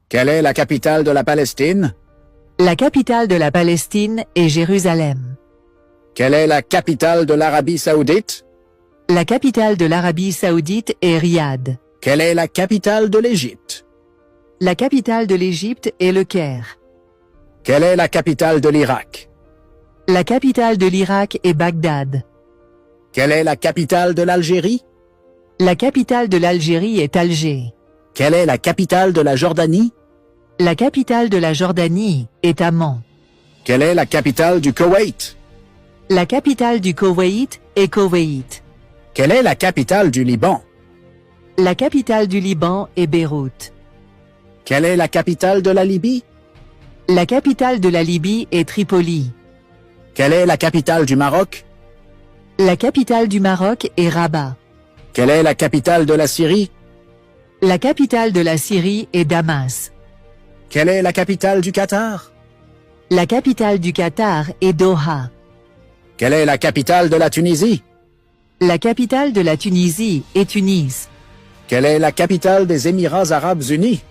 Quelle est la capitale de la Palestine? La capitale de la Palestine est Jérusalem. Quelle est la capitale de l'Arabie Saoudite? La capitale de l'Arabie Saoudite est Riyad. Quelle est la capitale de l'Égypte? La capitale de l'Égypte est Le Caire. Quelle est la capitale de l'Irak? La capitale de l'Irak est Bagdad. Quelle est la capitale de l'Algérie? La capitale de l'Algérie est Alger. Quelle est la capitale de la Jordanie? La capitale de la Jordanie est Amman. Quelle est la capitale du Koweït? La capitale du Koweït est Koweït. Quelle est la capitale du Liban? La capitale du Liban est Beyrouth. Quelle est la capitale de la Libye? La capitale de la Libye est Tripoli. Quelle est la capitale du Maroc? La capitale du Maroc est Rabat. Quelle est la capitale de la Syrie? La capitale de la Syrie est Damas. Quelle est la capitale du Qatar? La capitale du Qatar est Doha. Quelle est la capitale de la Tunisie? La capitale de la Tunisie est Tunis. Quelle est la capitale des Émirats arabes unis?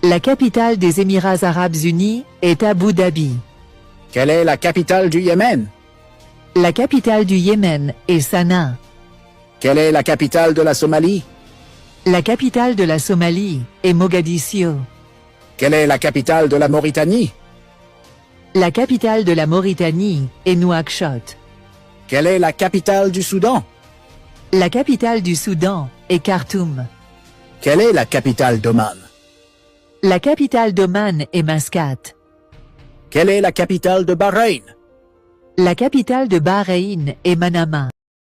La capitale des Émirats arabes unis est Abu Dhabi. Quelle est la capitale du Yémen? La capitale du Yémen est Sanaa. Quelle est la capitale de la Somalie? La capitale de la Somalie est Mogadiscio. Quelle est la capitale de la Mauritanie? La capitale de la Mauritanie est Nouakchott. Quelle est la capitale du Soudan? La capitale du Soudan est Khartoum. Quelle est la capitale d'Oman? La capitale d'Oman est Mascate. Quelle est la capitale de Bahreïn? La capitale de Bahreïn est Manama.